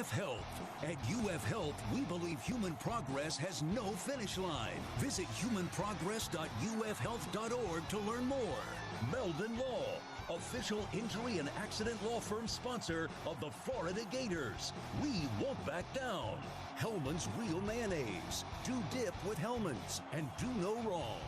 UF Health. At UF Health, we believe human progress has no finish line. Visit humanprogress.ufhealth.org to learn more. Meldon Law, official injury and accident law firm sponsor of the Florida Gators. We won't back down. Hellman's Real Mayonnaise. Do dip with Hellman's and do no wrong.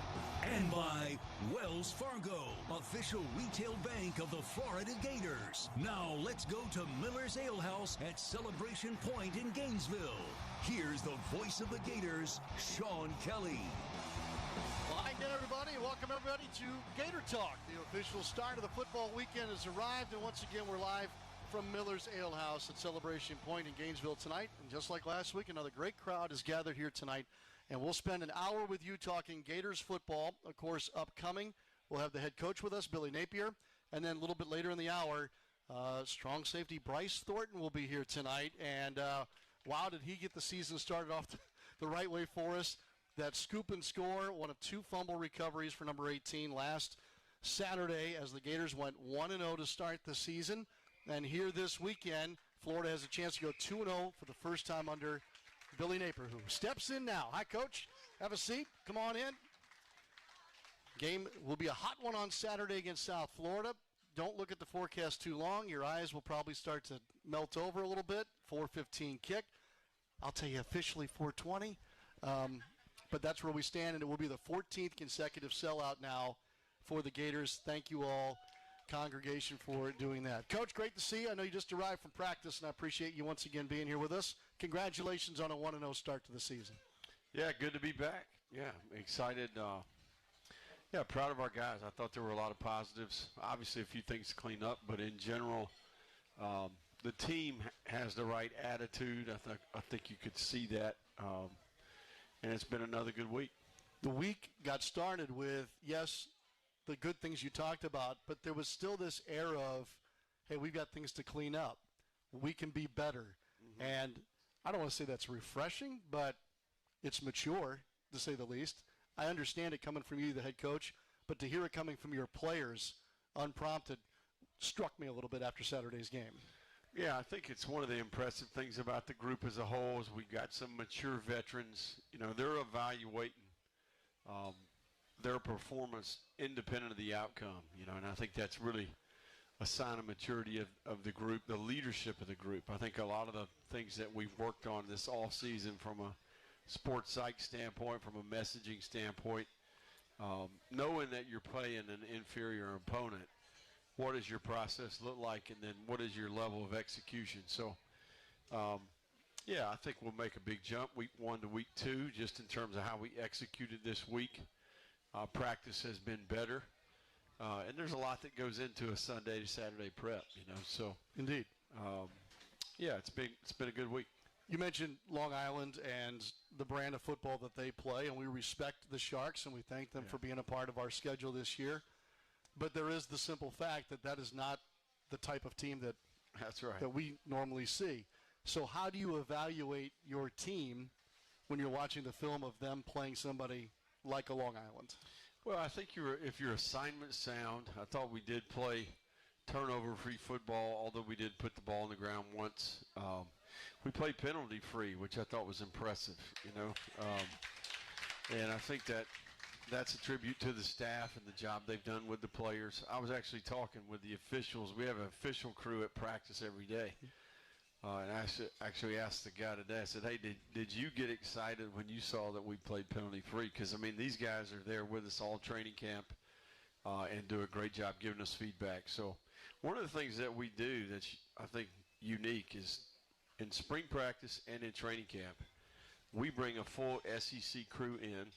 And by Wells Fargo, official retail bank of the Florida Gators. Now let's go to Miller's Ale House at Celebration Point in Gainesville. Here's the voice of the Gators, Sean Kelley. Well, hi again, everybody. Welcome, everybody, to Gator Talk. The official start of the football weekend has arrived, and once again, we're live from Miller's Ale House at Celebration Point in Gainesville tonight. And just like last week, another great crowd is gathered here tonight. And we'll spend an hour with you talking Gators football. Of course, upcoming, we'll have the head coach with us, Billy Napier. And then a little bit later in the hour, strong safety Bryce Thornton will be here tonight. And, wow, did he get the season started off the right way for us. That scoop and score, one of two fumble recoveries for number 18 last Saturday as the Gators went 1-0 to start the season. And here this weekend, Florida has a chance to go 2-0 for the first time under Billy Napier, who steps in now. Hi, Coach. Have a seat. Come on in. Game will be a hot one on Saturday against South Florida. Don't look at the forecast too long. Your eyes will probably start to melt over a little bit. 4:15 kick. I'll tell you officially 4:20. But that's where we stand, and it will be the 14th consecutive sellout now for the Gators. Thank you all, congregation, for doing that. Coach, great to see you. I know you just arrived from practice, and I appreciate you once again being here with us. Congratulations on a 1-0 start to the season. Yeah, good to be back. Yeah, excited. Proud of our guys. I thought there were a lot of positives. Obviously, a few things to clean up, but in general, the team has the right attitude. I think you could see that, and it's been another good week. The week got started with, yes, the good things you talked about, but there was still this air of, hey, we've got things to clean up. We can be better. Mm-hmm. And I don't want to say that's refreshing, but it's mature, to say the least. I understand it coming from you, the head coach, but to hear it coming from your players unprompted struck me a little bit after Saturday's game. Yeah, I think it's one of the impressive things about the group as a whole is we got some mature veterans. You know, they're evaluating their performance independent of the outcome, you know, and I think that's really a sign of maturity of the group, the leadership of the group. I think a lot of the things that we've worked on this offseason from a sports psych standpoint, from a messaging standpoint, knowing that you're playing an inferior opponent, what does your process look like, and then what is your level of execution? So, I think we'll make a big jump week 1 to week 2 just in terms of how we executed this week. Practice has been better, and there's a lot that goes into a Sunday to Saturday prep, you know. So indeed, it's been a good week. You mentioned Long Island and the brand of football that they play, and we respect the Sharks, and we thank them for being a part of our schedule this year. But there is the simple fact that is not the type of team that we normally see. So how do you evaluate your team when you're watching the film of them playing somebody like a Long Island? Well, I think if your assignment sound, I thought we did play turnover-free football, although we did put the ball on the ground once. We played penalty-free, which I thought was impressive, you know. And I think that's a tribute to the staff and the job they've done with the players. I was actually talking with the officials. We have an official crew at practice every day. And I actually asked the guy today, I said, hey, did you get excited when you saw that we played penalty-free? Because, I mean, these guys are there with us all training camp and do a great job giving us feedback. So one of the things that we do that's, I think, unique is in spring practice and in training camp, we bring a full SEC crew in,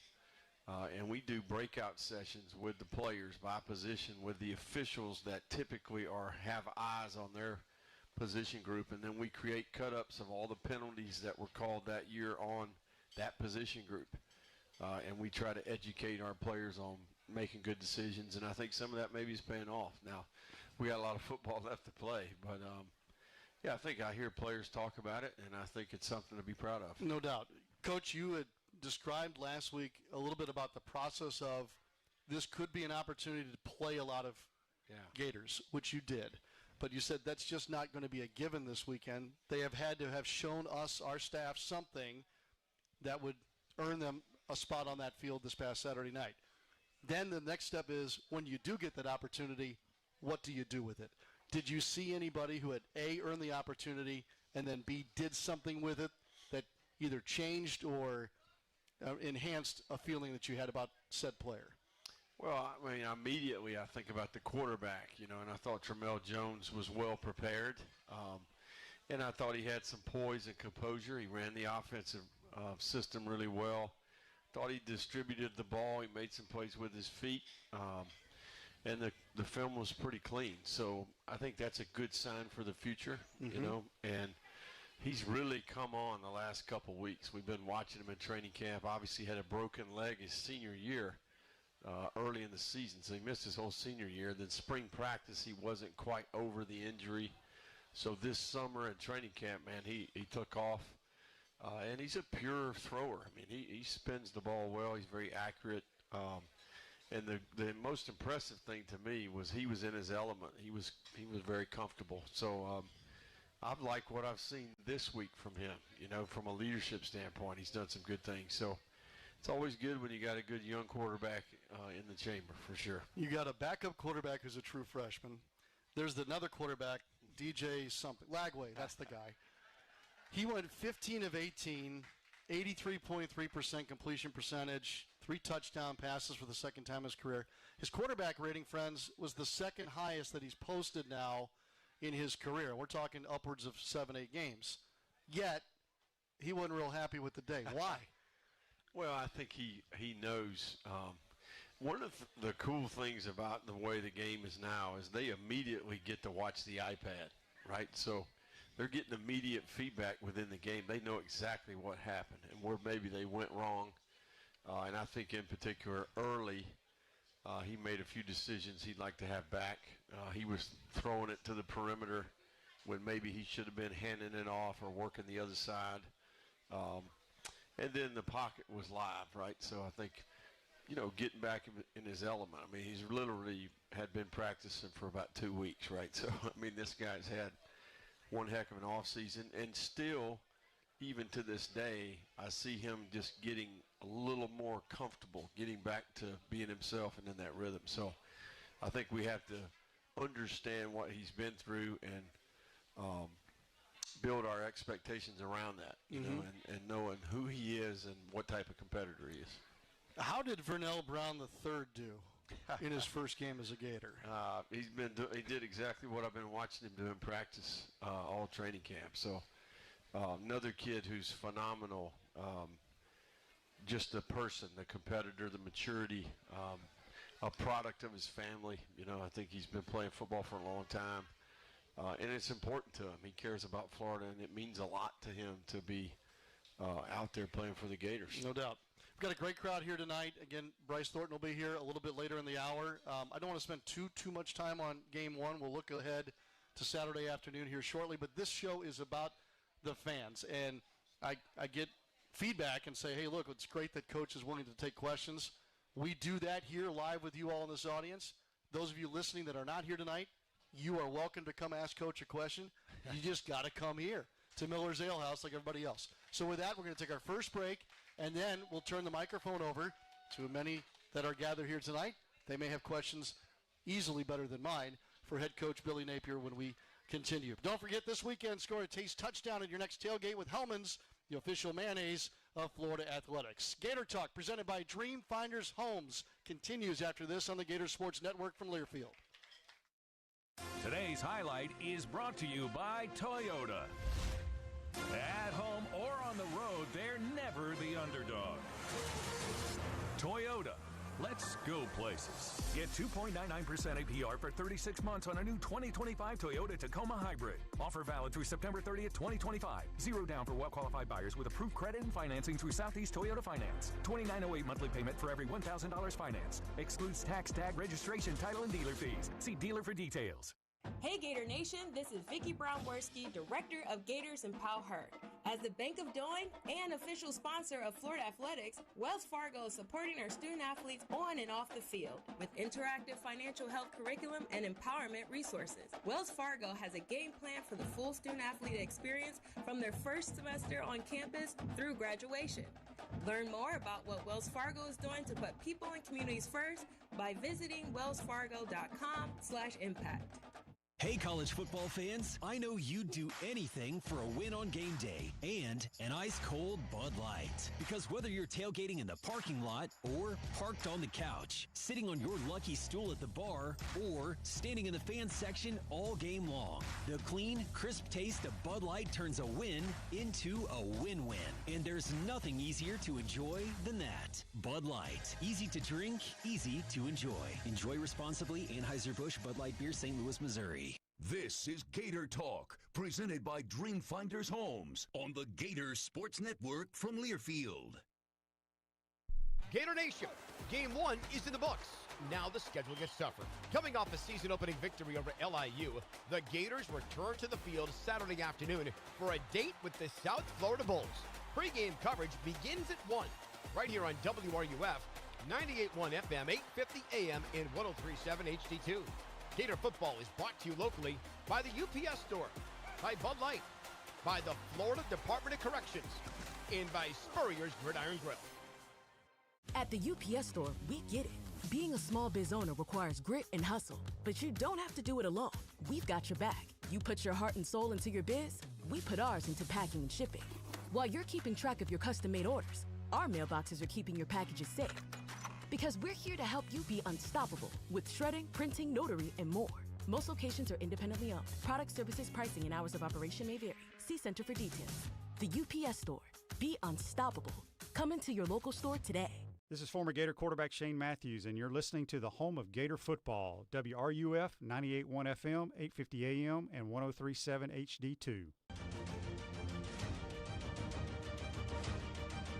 and we do breakout sessions with the players by position with the officials that typically have eyes on their position group, and then we create cut-ups of all the penalties that were called that year on that position group. And we try to educate our players on making good decisions, and I think some of that maybe is paying off. Now, we got a lot of football left to play, but I think I hear players talk about it, and I think it's something to be proud of. No doubt. Coach, you had described last week a little bit about the process of this could be an opportunity to play a lot of Gators, which you did. But you said that's just not going to be a given this weekend. They have had to have shown us, our staff, something that would earn them a spot on that field this past Saturday night. Then the next step is, when you do get that opportunity, what do you do with it? Did you see anybody who had, A, earned the opportunity, and then, B, did something with it that either changed or enhanced a feeling that you had about said player? Well, I mean, immediately I think about the quarterback, and I thought Tramel Jones was well prepared. And I thought he had some poise and composure. He ran the offensive system really well. Thought he distributed the ball. He made some plays with his feet. And the film was pretty clean. So I think that's a good sign for the future, And he's really come on the last couple weeks. We've been watching him in training camp. Obviously had a broken leg his senior year early in the season, so he missed his whole senior year. Then spring practice, he wasn't quite over the injury. So this summer in training camp, man, he took off. And he's a pure thrower. I mean, he spins the ball well. He's very accurate. And the most impressive thing to me was he was in his element. He was very comfortable. So I've liked what I've seen this week from him. From a leadership standpoint, he's done some good things. So it's always good when you got a good young quarterback in the chamber, for sure. You got a backup quarterback who's a true freshman. There's another quarterback, DJ something. Lagway, that's the guy. He went 15 of 18, 83.3% completion percentage, 3 touchdown passes for the second time in his career. His quarterback rating, friends, was the second highest that he's posted now in his career. We're talking upwards of 7-8 games. Yet, he wasn't real happy with the day. Why? Well, I think he knows. One of the cool things about the way the game is now is they immediately get to watch the iPad, right? So they're getting immediate feedback within the game. They know exactly what happened and where maybe they went wrong. And I think in particular early, he made a few decisions he'd like to have back. He was throwing it to the perimeter when maybe he should have been handing it off or working the other side. And then the pocket was live, right? So I think, getting back in his element. I mean, he's literally had been practicing for about 2 weeks, right? So, I mean, this guy's had one heck of an offseason. And still, even to this day, I see him just getting a little more comfortable, getting back to being himself and in that rhythm. So I think we have to understand what he's been through and build our expectations around that, and knowing who he is and what type of competitor he is. How did Vernell Brown III do in his first game as a Gator? He did exactly what I've been watching him do in practice all training camp. So another kid who's phenomenal, just the person, the competitor, the maturity, a product of his family. I think he's been playing football for a long time. And it's important to him. He cares about Florida, and it means a lot to him to be out there playing for the Gators. No doubt. We've got a great crowd here tonight. Again, Bryce Thornton will be here a little bit later in the hour. I don't want to spend too much time on Game 1. We'll look ahead to Saturday afternoon here shortly. But this show is about the fans. And I get feedback and say, hey, look, it's great that Coach is willing to take questions. We do that here live with you all in this audience. Those of you listening that are not here tonight, you are welcome to come ask Coach a question. You just got to come here to Miller's Ale House like everybody else. So with that, we're going to take our first break, and then we'll turn the microphone over to many that are gathered here tonight. They may have questions easily better than mine for head coach Billy Napier when we continue. Don't forget, this weekend, score a taste touchdown in your next tailgate with Hellman's, the official mayonnaise of Florida Athletics. Gator Talk, presented by Dream Finders Homes, continues after this on the Gator Sports Network from Learfield. Today's highlight is brought to you by Toyota. At home or on the road, they're never the underdog. Toyota. Let's go places. Get 2.99% APR for 36 months on a new 2025 Toyota Tacoma Hybrid. Offer valid through September 30th, 2025. Zero down for well-qualified buyers with approved credit and financing through Southeast Toyota Finance. $29.08 monthly payment for every $1,000 financed. Excludes tax, tag, registration, title, and dealer fees. See dealer for details. Hey Gator Nation, this is Vicki Brown-Worski, Director of Gators and Powell Hurd. As the Bank of Doing and official sponsor of Florida Athletics, Wells Fargo is supporting our student athletes on and off the field with interactive financial health curriculum and empowerment resources. Wells Fargo has a game plan for the full student athlete experience from their first semester on campus through graduation. Learn more about what Wells Fargo is doing to put people and communities first by visiting wellsfargo.com/impact. Hey, college football fans, I know you'd do anything for a win on game day and an ice-cold Bud Light. Because whether you're tailgating in the parking lot or parked on the couch, sitting on your lucky stool at the bar, or standing in the fan section all game long, the clean, crisp taste of Bud Light turns a win into a win-win. And there's nothing easier to enjoy than that. Bud Light. Easy to drink, easy to enjoy. Enjoy responsibly. Anheuser-Busch Bud Light Beer, St. Louis, Missouri. This is Gator Talk, presented by Dreamfinders Homes on the Gator Sports Network from Learfield. Gator Nation, Game 1 is in the books. Now the schedule gets tougher. Coming off a season-opening victory over LIU, the Gators return to the field Saturday afternoon for a date with the South Florida Bulls. Pre-game coverage begins at 1, right here on WRUF, 98.1 FM, 850 AM, and 103.7 HD2. Gator football is brought to you locally by the UPS Store, by Bud Light, by the Florida Department of Corrections, and by Spurrier's Gridiron Grill. At the UPS Store, we get it. Being a small biz owner requires grit and hustle, but you don't have to do it alone. We've got your back. You put your heart and soul into your biz, we put ours into packing and shipping. While you're keeping track of your custom-made orders, our mailboxes are keeping your packages safe. Because we're here to help you be unstoppable with shredding, printing, notary, and more. Most locations are independently owned. Product, services, pricing, and hours of operation may vary. See Center for details. The UPS Store. Be unstoppable. Come into your local store today. This is former Gator quarterback Shane Matthews, and you're listening to the home of Gator football, WRUF 98.1 FM, 850 AM, and 103.7 HD2.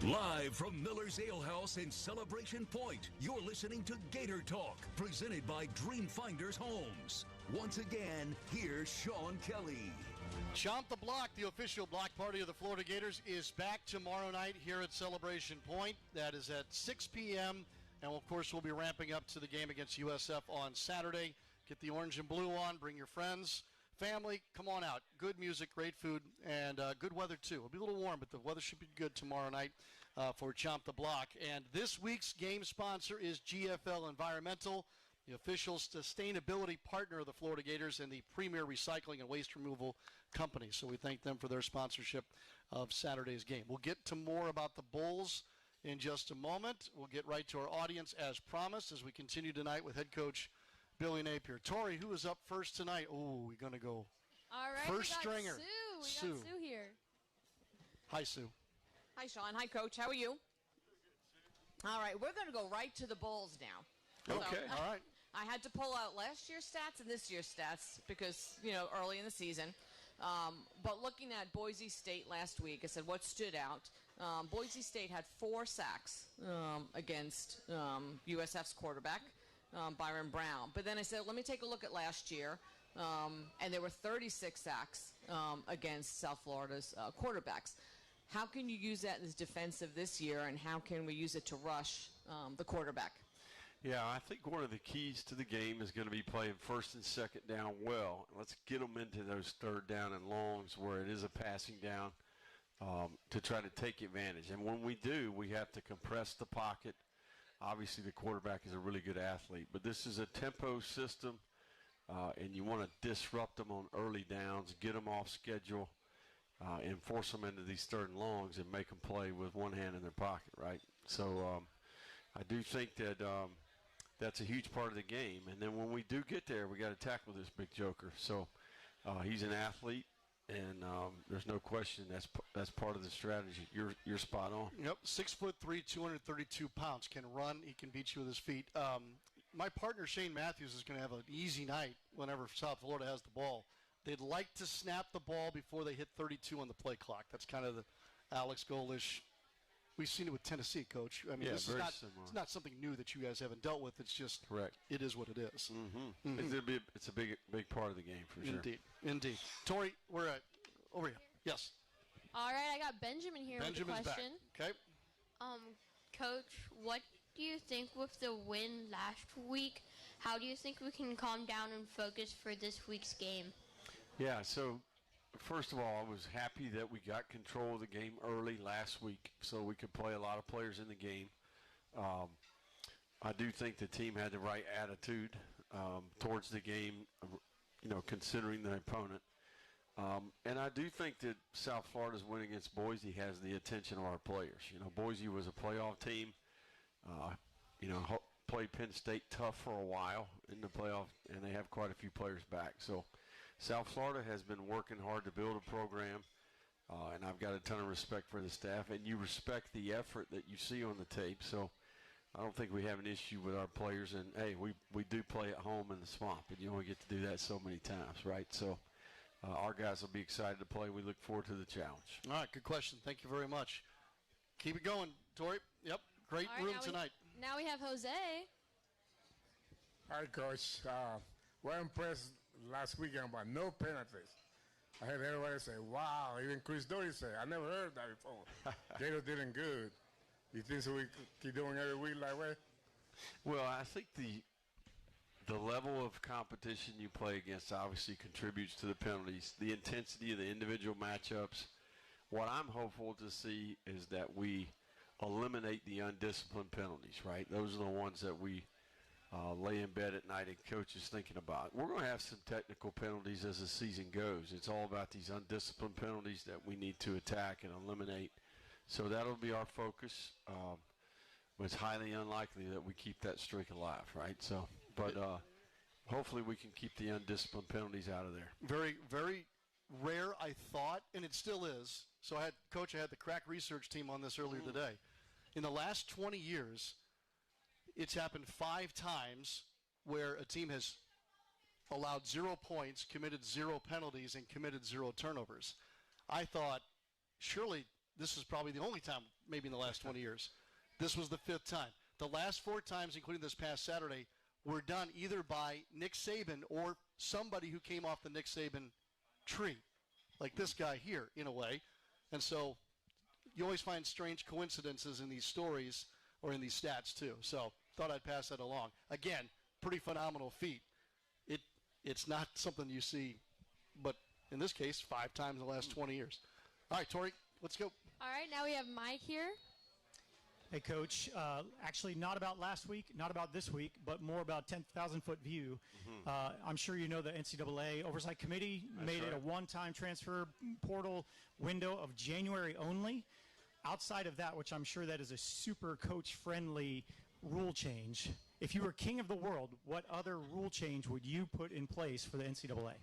Live from Miller's Ale House in Celebration Point, you're listening to Gator Talk, presented by Dreamfinders Homes. Once again, here's Sean Kelley. Chomp the Block, the official block party of the Florida Gators, is back tomorrow night here at Celebration Point. That is at 6 p.m., and of course we'll be ramping up to the game against USF on Saturday. Get the orange and blue on, bring your friends, family, come on out. Good music, great food, and good weather too. It'll be a little warm, but the weather should be good tomorrow night for Chomp the Block. And this week's game sponsor is GFL Environmental, the official sustainability partner of the Florida Gators and the premier recycling and waste removal company. So we thank them for their sponsorship of Saturday's game. We'll get to more about the Bulls in just a moment. We'll get right to our audience as promised as we continue tonight with head coach Billy Napier. Tori, who is up first tonight? Oh, we're going to go all right, first stringer. Sue. We got Sue here. Hi, Sue. Hi, Sean. Hi, Coach. How are you? All right, we're going to go right to the Bulls now. Okay, so, all right. I had to pull out last year's stats and this year's stats because, early in the season. But looking at Boise State last week, I said what stood out. Boise State had 4 sacks against USF's quarterback, Byron Brown. But then I said, let me take a look at last year. And there were 36 sacks against South Florida's quarterbacks. How can you use that as defensive this year, and how can we use it to rush the quarterback? Yeah, I think one of the keys to the game is going to be playing first and second down well. Let's get them into those third down and longs where it is a passing down to try to take advantage. And when we do, we have to compress the pocket. Obviously, the quarterback is a really good athlete, but this is a tempo system, and you want to disrupt them on early downs, get them off schedule, and force them into these third and longs and make them play with one hand in their pocket, right? So I do think that that's a huge part of the game. And then when we do get there, we got to tackle this big joker. So he's an athlete, and there's no question that's part of the strategy. You're spot on. Yep, 6'3", 232 pounds. Can run. He can beat you with his feet. My partner Shane Matthews is going to have an easy night whenever South Florida has the ball. They'd like to snap the ball before they hit 32 on the play clock. That's kind of the Alex Golish we've seen it with Tennessee, Coach. I mean, Yeah, this is very not similar. it's not something new that you guys haven't dealt with. It's just Correct. It is what it is. It's a big part of the game for sure. Indeed. Tori, we're over here. Yes. All right, I got Benjamin here Benjamin's with a question. Back. Okay. Coach, what do you think with the win last week? How do you think we can calm down and focus for this week's game? Yeah, so first of all, I was happy that we got control of the game early last week so we could play a lot of players in the game. I do think the team had the right attitude towards the game, considering the opponent. And I do think that South Florida's win against Boise has the attention of our players. Boise was a playoff team. Played Penn State tough for a while in the playoff, and they have quite a few players back. So South Florida has been working hard to build a program, and I've got a ton of respect for the staff. And you respect the effort that you see on the tape. So I don't think we have an issue with our players. And, hey, we do play at home in the swamp, and you only get to do that so many times, right? So our guys will be excited to play. We look forward to the challenge. All right, good question. Thank you very much. Keep it going, Tori. Yep, great room tonight. Now we have Jose. Hi, Coach. We're impressed last weekend by no penalties. I heard everybody say, wow, even Chris Doty said, I never heard that before. Gator didn't good. You think so we keep doing every week like that? Well, I think the level of competition you play against obviously contributes to the penalties, the intensity of the individual matchups. What I'm hopeful to see is that we eliminate the undisciplined penalties, right? Those are the ones that we lay in bed at night and coaches thinking about. We're going to have some technical penalties as the season goes. It's all about these undisciplined penalties that we need to attack and eliminate. So that'll be our focus. It's highly unlikely that we keep that streak alive, right? So, but hopefully we can keep the undisciplined penalties out of there. Very, very rare, I thought, and it still is. So I had the crack research team on this earlier today. In the last 20 years, it's happened 5 times where a team has allowed 0 points, committed 0 penalties, and committed 0 turnovers. I thought, surely this is probably the only time, maybe in the last 20 years. This was the 5th time. The last 4 times, including this past Saturday, were done either by Nick Saban or somebody who came off the Nick Saban tree, like this guy here, in a way. And so you always find strange coincidences in these stories or in these stats, too. So thought I'd pass that along. Again, pretty phenomenal feat. It's not something you see, but in this case, 5 times in the last 20 years. All right, Tori, let's go. All right, now we have Mike here. Hey, Coach. Actually, not about last week, not about this week, but more about 10,000-foot view. I'm sure you know the NCAA Oversight Committee made it a one-time transfer portal window of January only. Outside of that, which I'm sure that is a super coach-friendly rule change, if you were king of the world, what other rule change would you put in place for the NCAA?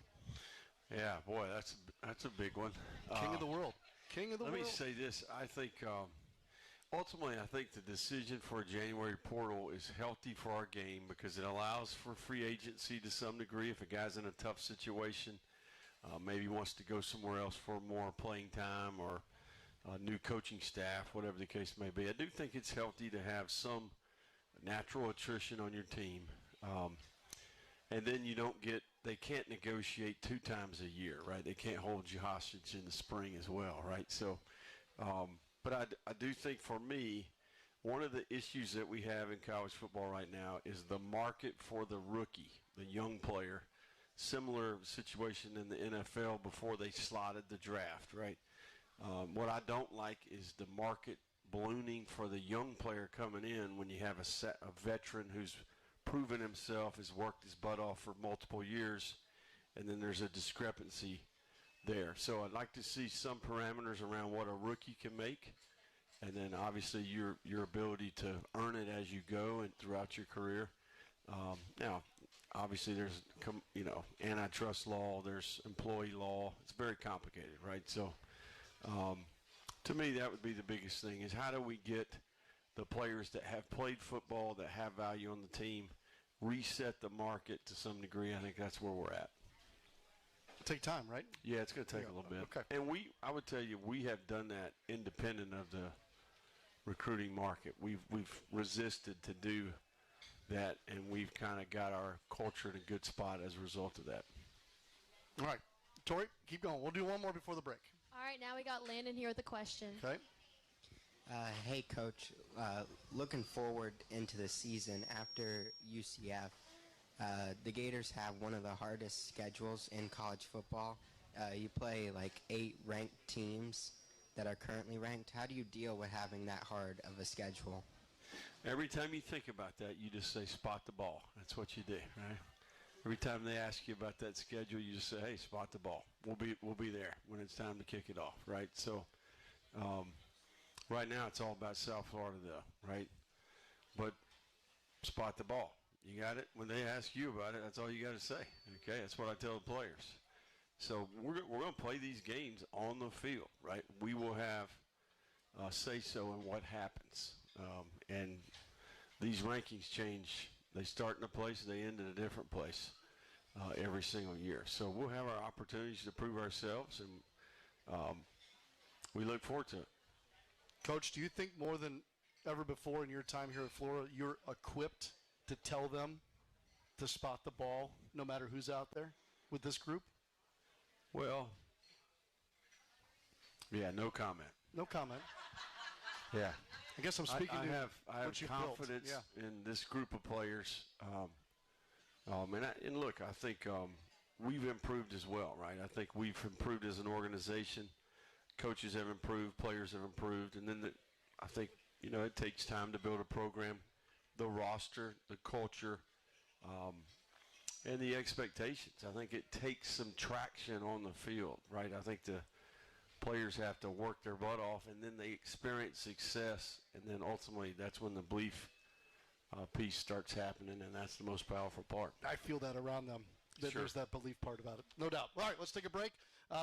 Yeah, boy, that's a big one. King of the world. King of the world. Let me say this. I think ultimately, I think the decision for a January portal is healthy for our game because it allows for free agency to some degree. If a guy's in a tough situation, maybe wants to go somewhere else for more playing time or new coaching staff, whatever the case may be. I do think it's healthy to have some natural attrition on your team. And then they can't negotiate 2 times a year, right? They can't hold you hostage in the spring as well, right? So, but I do think for me, one of the issues that we have in college football right now is the market for the rookie, the young player. Similar situation in the NFL before they slotted the draft, right? What I don't like is the market ballooning for the young player coming in when you have a veteran who's proven himself, has worked his butt off for multiple years, and then there's a discrepancy there. So I'd like to see some parameters around what a rookie can make, and then obviously your ability to earn it as you go and throughout your career. Now, obviously there's antitrust law, there's employee law. It's very complicated, right? So to me, that would be the biggest thing is how do we get the players that have played football, that have value on the team, reset the market to some degree. I think that's where we're at. Take time, right? Yeah, it's going to take a little bit. Okay. And I would tell you, we have done that independent of recruiting market. We've resisted to do that, and we've kind of got our culture in a good spot as a result of that. All right, Tori, keep going. We'll do one more before the break. All right, now we got Landon here with a question. Okay. Hey, Coach. Looking forward into the season after UCF, the Gators have one of the hardest schedules in college football. You play like 8 ranked teams that are currently ranked. How do you deal with having that hard of a schedule? Every time you think about that, you just say spot the ball. That's what you do, right? Every time they ask you about that schedule, you just say, hey, spot the ball. We'll be there when it's time to kick it off, right? So right now it's all about South Florida, though, right? But spot the ball. You got it? When they ask you about it, that's all you got to say, okay? That's what I tell the players. So we're going to play these games on the field, right? We will have say-so in what happens. And these rankings change. They start in a place, they end in a different place every single year. So we'll have our opportunities to prove ourselves, and we look forward to it. Coach, do you think more than ever before in your time here at Florida, you're equipped to tell them to spot the ball no matter who's out there with this group? Well, yeah, no comment. No comment. Yeah. I guess I'm speaking I to have what you've confidence built. in this group of players. And look, I think we've improved as well, right? I think we've improved as an organization. Coaches have improved, players have improved, and then I think, it takes time to build a program, the roster, the culture, and the expectations. I think it takes some traction on the field, right? I think the players have to work their butt off, and then they experience success, and then ultimately that's when the belief piece starts happening, and that's the most powerful part. I feel that around them. Sure. There's that belief part about it. No doubt. All right, let's take a break.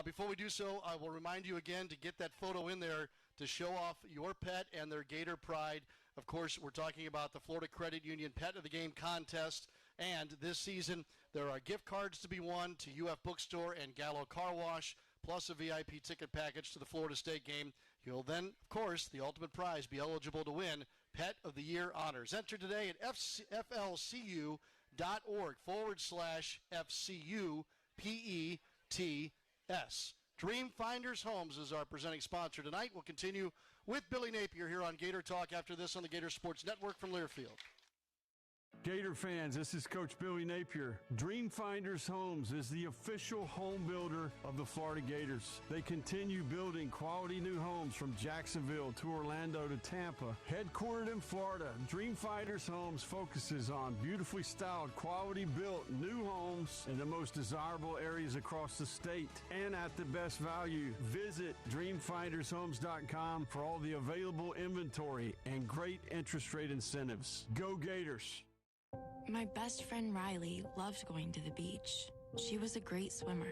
Before we do so, I will remind you again to get that photo in there to show off your pet and their Gator pride. Of course, we're talking about the Florida Credit Union Pet of the Game contest. And this season, there are gift cards to be won to UF Bookstore and Gallo Car Wash, plus a VIP ticket package to the Florida State game. You'll then, of course, the ultimate prize, be eligible to win Pet of the Year honors. Enter today at flcu.org/FCU-PETS. Dream Finders Homes is our presenting sponsor tonight. We'll continue with Billy Napier here on Gator Talk after this on the Gator Sports Network from Learfield. Gator fans, this is Coach Billy Napier. Dream Finders Homes is the official home builder of the Florida Gators. They continue building quality new homes from Jacksonville to Orlando to Tampa. Headquartered in Florida, Dream Finders Homes focuses on beautifully styled, quality built new homes in the most desirable areas across the state and at the best value. Visit dreamfindershomes.com for all the available inventory and great interest rate incentives. Go Gators! My best friend Riley loved going to the beach. She was a great swimmer.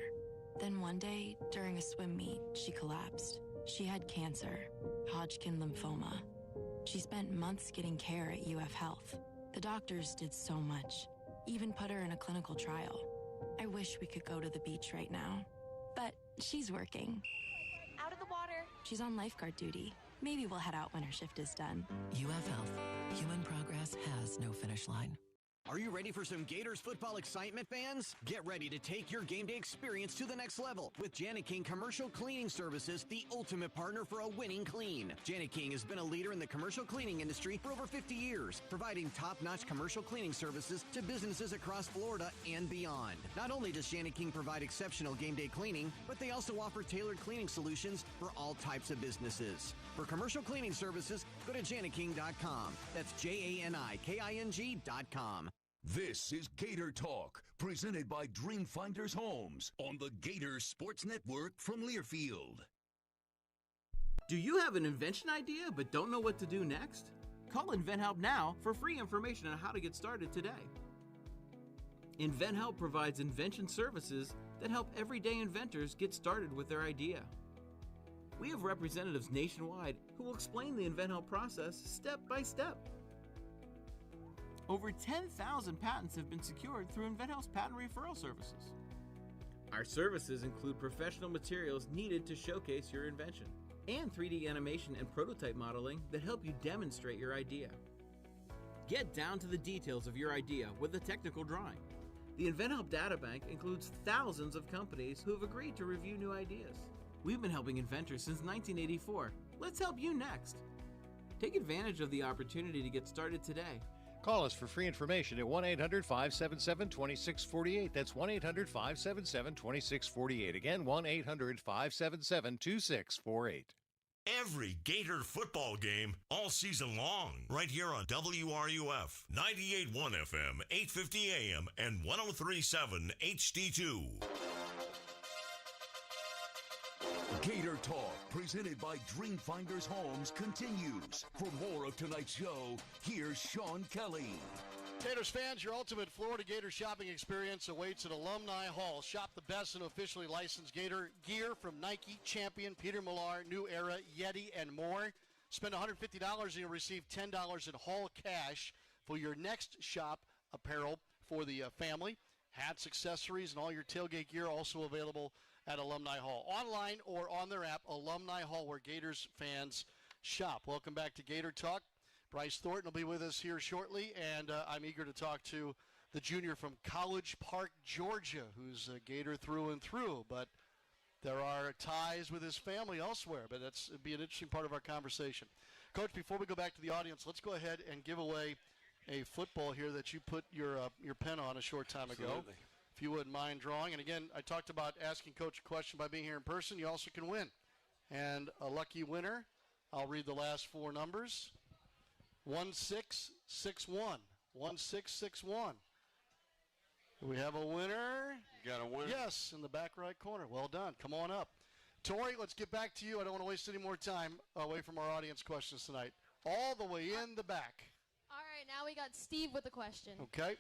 Then one day, during a swim meet, she collapsed. She had cancer, Hodgkin lymphoma. She spent months getting care at UF Health. The doctors did so much, even put her in a clinical trial. I wish we could go to the beach right now, but she's working. Out of the water. She's on lifeguard duty. Maybe we'll head out when her shift is done. UF Health. Human progress has no finish line. Are you ready for some Gators football excitement, fans? Get ready to take your game day experience to the next level with Janet King Commercial Cleaning Services, the ultimate partner for a winning clean. Janet King has been a leader in the commercial cleaning industry for over 50 years, providing top-notch commercial cleaning services to businesses across Florida and beyond. Not only does Janet King provide exceptional game day cleaning, but they also offer tailored cleaning solutions for all types of businesses. For commercial cleaning services, go to janetking.com. That's JANIKING.com. This is Gator Talk, presented by Dream Finders Homes on the Gator Sports Network from Learfield. Do you have an invention idea but don't know what to do next? Call InventHelp now for free information on how to get started today. InventHelp provides invention services that help everyday inventors get started with their idea. We have representatives nationwide who will explain the InventHelp process step by step. Over 10,000 patents have been secured through InventHelp's patent referral services. Our services include professional materials needed to showcase your invention and 3D animation and prototype modeling that help you demonstrate your idea. Get down to the details of your idea with a technical drawing. The InventHelp Databank includes thousands of companies who have agreed to review new ideas. We've been helping inventors since 1984. Let's help you next. Take advantage of the opportunity to get started today. Call us for free information at 1-800-577-2648. That's 1-800-577-2648. Again, 1-800-577-2648. Every Gator football game all season long, right here on WRUF, 98.1 FM, 850 AM, and 103.7 HD2. Gator Talk, presented by Dreamfinders Homes, continues. For more of tonight's show, here's Sean Kelley. Gators fans, your ultimate Florida Gator shopping experience awaits at Alumni Hall. Shop the best and officially licensed Gator gear from Nike, Champion, Peter Millar, New Era, Yeti, and more. Spend $150 and you'll receive $10 in Hall cash for your next shop apparel for the family. Hats, accessories, and all your tailgate gear also available at Alumni Hall. Online or on their app, Alumni Hall, where Gators fans shop. Welcome back to Gator Talk. Bryce Thornton will be with us here shortly, and I'm eager to talk to the junior from College Park, Georgia, who's a Gator through and through. But there are ties with his family elsewhere, but it'd be an interesting part of our conversation. Coach, before we go back to the audience, let's go ahead and give away a football here that you put your pen on a short time ago. Absolutely. If you wouldn't mind drawing. And again, I talked about asking Coach a question by being here in person. You also can win. And a lucky winner, I'll read the last four numbers. 1661. 1661. Do we have a winner? You got a winner? Yes, in the back right corner. Well done. Come on up. Tori, let's get back to you. I don't want to waste any more time away from our audience questions tonight. All the way in the back. All right, now we got Steve with a question. Okay.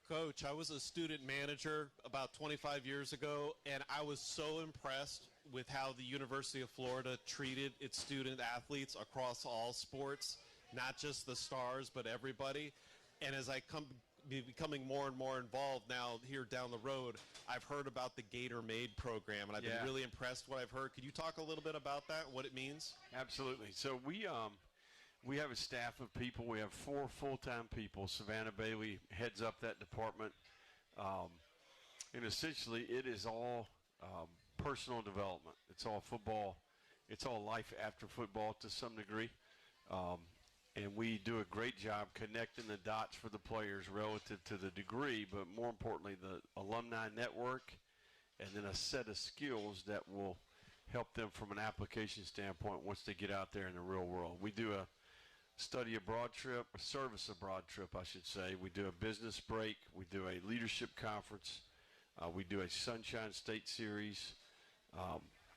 Coach, I was a student manager about 25 years ago, and I was so impressed with how the University of Florida treated its student athletes across all sports, not just the stars, but everybody. And as I becoming more and more involved now here down the road, I've heard about the Gator Made program, and I've been really impressed what I've heard. Could you talk a little bit about that, what it means? Absolutely. So we have a staff of people. We have 4 full-time people. Savannah Bailey heads up that department. And essentially it is all personal development. It's all football. It's all life after football to some degree. And we do a great job connecting the dots for the players relative to the degree, but more importantly, the alumni network, and then a set of skills that will help them from an application standpoint once they get out there in the real world. We do a study abroad trip, a service abroad trip, I should say. We do a business break. We do a leadership conference. We do a Sunshine State Series.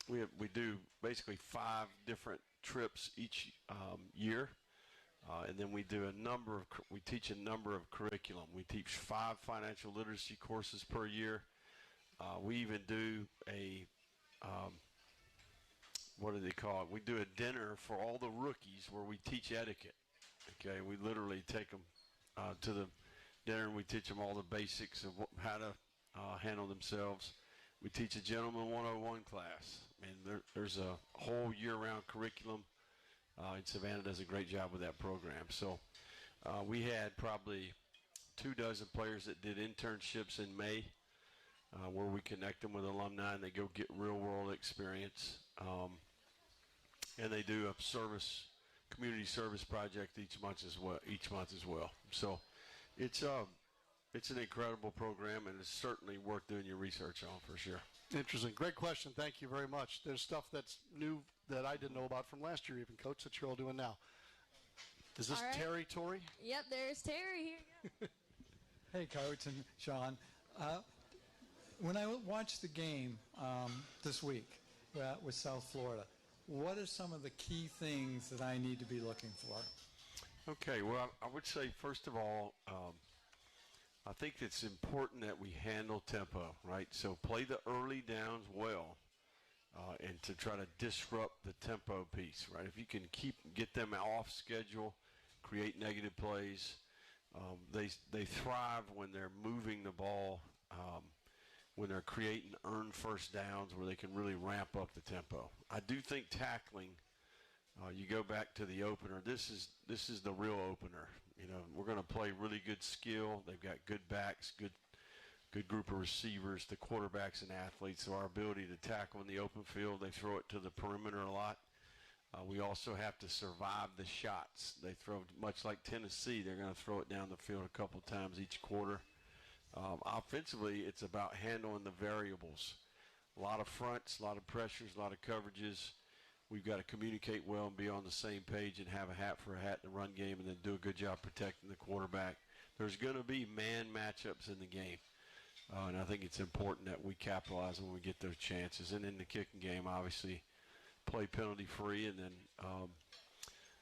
We do basically 5 different trips each year. And then we do we teach a number of curriculum. We teach 5 financial literacy courses per year. We even do what do they call it? We do a dinner for all the rookies where we teach etiquette. Okay, we literally take them to the dinner and we teach them all the basics of how to handle themselves. We teach a Gentleman 101 class. I mean, there's a whole year-round curriculum. And Savannah does a great job with that program. So we had probably 24 players that did internships in May where we connect them with alumni and they go get real-world experience. And they do a community service project each month as well. So it's an incredible program, and it's certainly worth doing your research on for sure. Interesting. Great question. Thank you very much. There's stuff that's new that I didn't know about from last year even, Coach, that you're all doing now. Is this All right. Terry, Tori? Yep, there's Terry here. Hey, Coach and Sean. When I watched the game this week with South Florida, what are some of the key things that I need to be looking for? Okay, well, I would say, first of all, I think it's important that we handle tempo, right? So play the early downs well and to try to disrupt the tempo piece, right? If you can get them off schedule, create negative plays, they thrive when they're moving the ball when they're creating earned first downs where they can really ramp up the tempo. I do think tackling, you go back to the opener, this is the real opener. You know, we're going to play really good skill. They've got good backs, good group of receivers, the quarterbacks and athletes. So our ability to tackle in the open field, they throw it to the perimeter a lot. We also have to survive the shots. They throw, much like Tennessee, they're going to throw it down the field a couple times each quarter. Offensively, it's about handling the variables. A lot of fronts, a lot of pressures, a lot of coverages. We've got to communicate well and be on the same page and have a hat for a hat in the run game and then do a good job protecting the quarterback. There's going to be man matchups in the game. And I think it's important that we capitalize when we get those chances. And in the kicking game, obviously, play penalty free, and then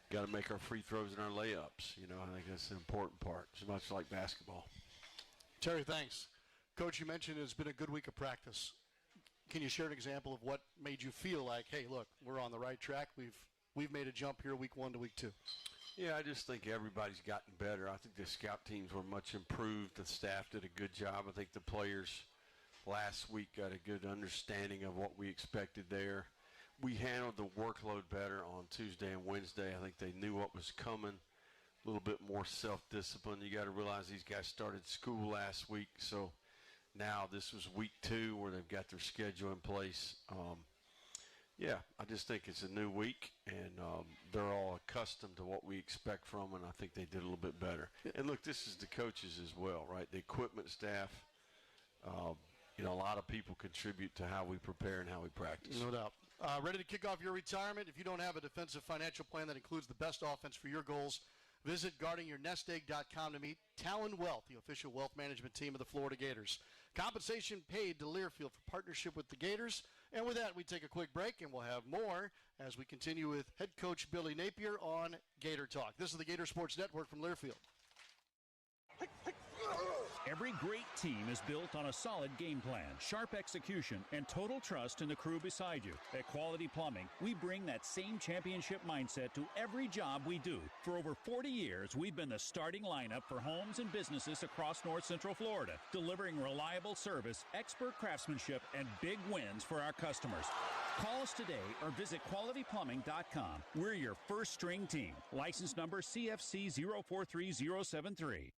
got to make our free throws and our layups. You know, I think that's the important part. It's much like basketball. Terry, thanks. Coach, you mentioned it's been a good week of practice. Can you share an example of what made you feel like, hey, look, we're on the right track. We've made a jump here week 1 to week 2. Yeah, I just think everybody's gotten better. I think the scout teams were much improved. The staff did a good job. I think the players last week got a good understanding of what we expected there. We handled the workload better on Tuesday and Wednesday. I think they knew what was coming. A little bit more self-discipline. You got to realize these guys started school last week, so now this was week 2 where they've got their schedule in place. Yeah, I just think it's a new week, and they're all accustomed to what we expect from them, and I think they did a little bit better. And, look, this is the coaches as well, right? The equipment staff, you know, a lot of people contribute to how we prepare and how we practice. No doubt. Ready to kick off your retirement? If you don't have a defensive financial plan that includes the best offense for your goals, visit guardingyournestegg.com to meet Talon Wealth, the official wealth management team of the Florida Gators. Compensation paid to Learfield for partnership with the Gators. And with that, we take a quick break, and we'll have more as we continue with head coach Billy Napier on Gator Talk. This is the Gator Sports Network from Learfield. Every great team is built on a solid game plan, sharp execution, and total trust in the crew beside you. At Quality Plumbing, we bring that same championship mindset to every job we do. For over 40 years, we've been the starting lineup for homes and businesses across North Central Florida, delivering reliable service, expert craftsmanship, and big wins for our customers. Call us today or visit qualityplumbing.com. We're your first string team. License number CFC 043073.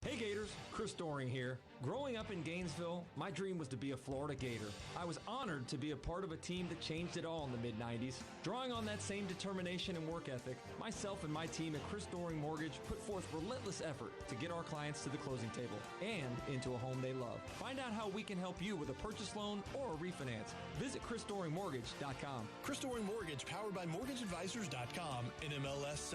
Hey Gators, Chris Doring here. Growing up in Gainesville, my dream was to be a Florida Gator. I was honored to be a part of a team that changed it all in the mid-90s. Drawing on that same determination and work ethic, myself and my team at Chris Doring Mortgage put forth relentless effort to get our clients to the closing table and into a home they love. Find out how we can help you with a purchase loan or a refinance. Visit ChrisDoringMortgage.com. Chris Doring Mortgage, powered by MortgageAdvisors.com, NMLS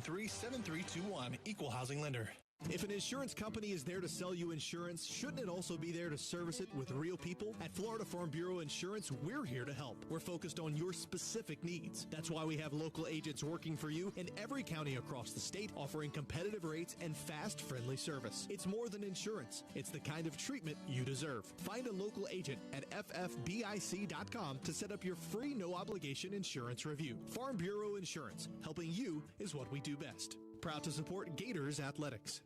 701-68193-7321, Equal Housing Lender. If an insurance company is there to sell you insurance, shouldn't it also be there to service it with real people? At Florida Farm Bureau Insurance, we're here to help. We're focused on your specific needs. That's why we have local agents working for you in every county across the state, offering competitive rates and fast, friendly service. It's more than insurance. It's the kind of treatment you deserve. Find a local agent at ffbic.com to set up your free, no-obligation insurance review. Farm Bureau Insurance, helping you is what we do best. Proud to support Gators Athletics.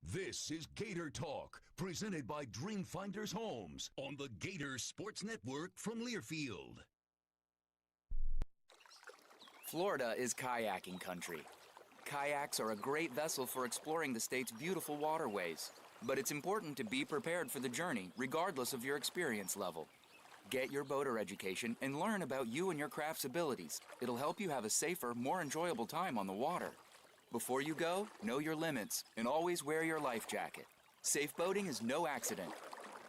This is Gator Talk, presented by Dreamfinders Homes on the Gator Sports Network from Learfield. Florida is kayaking country. Kayaks are a great vessel for exploring the state's beautiful waterways, but it's important to be prepared for the journey, regardless of your experience level. Get your boater education and learn about you and your craft's abilities. It'll help you have a safer, more enjoyable time on the water. Before you go, know your limits and always wear your life jacket. Safe boating is no accident.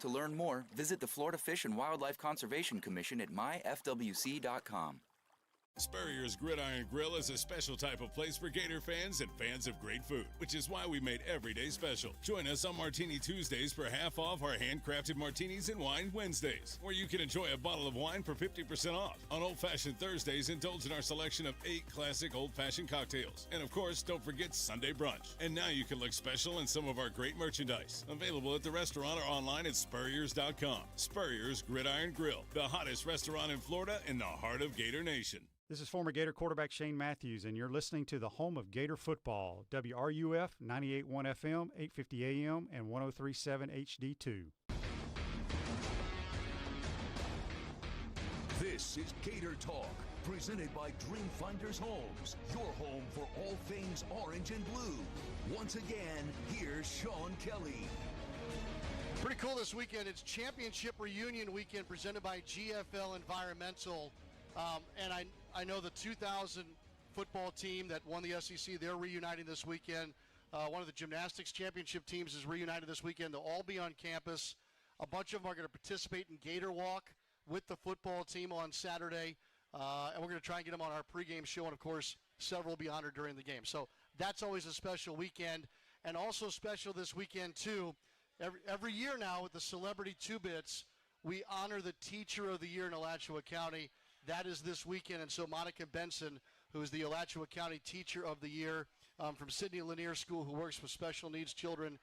To learn more, visit the Florida Fish and Wildlife Conservation Commission at myfwc.com. Spurrier's Gridiron Grill is a special type of place for Gator fans and fans of great food, which is why we made every day special. Join us on Martini Tuesdays for half off our handcrafted martinis and wine Wednesdays, where you can enjoy a bottle of wine for 50% off. On Old Fashioned Thursdays, indulge in our selection of 8 classic old-fashioned cocktails. And of course, don't forget Sunday brunch. And now you can look special in some of our great merchandise, available at the restaurant or online at spurriers.com. Spurrier's Gridiron Grill, the hottest restaurant in Florida in the heart of Gator Nation. This is former Gator quarterback Shane Matthews, and you're listening to the home of Gator football, WRUF 98.1 FM, 850 AM, and 103.7 HD2. This is Gator Talk, presented by Dreamfinders Homes, your home for all things orange and blue. Once again, here's Sean Kelley. Pretty cool this weekend. It's championship reunion weekend presented by GFL Environmental. And I know the 2000 football team that won the SEC, they're reuniting this weekend. One of the gymnastics championship teams is reunited this weekend. They'll all be on campus. A bunch of them are going to participate in Gator Walk with the football team on Saturday. And we're going to try and get them on our pregame show. And, of course, several will be honored during the game. So that's always a special weekend. And also special this weekend, too. Every year now with the Celebrity Two Bits, we honor the Teacher of the Year in Alachua County. That is this weekend. And so Monica Benson, who is the Alachua County Teacher of the Year from Sidney Lanier School, who works with special needs children,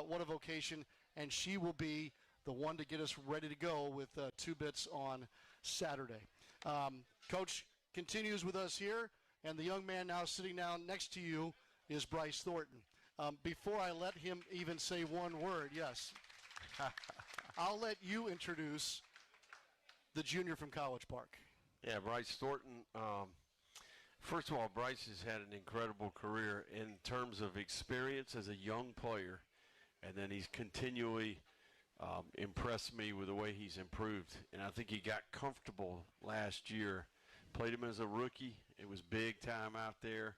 what a vocation. And she will be the one to get us ready to go with Two Bits on Saturday. Coach continues with us here, and the young man now sitting down next to you is Bryce Thornton. Before I let him even say one word, yes, I'll let you introduce the junior from College Park. Yeah, Bryce Thornton. First of all, Bryce has had an incredible career in terms of experience as a young player, and then he's continually impressed me with the way he's improved. And I think he got comfortable last year. Played him as a rookie. It was big time out there.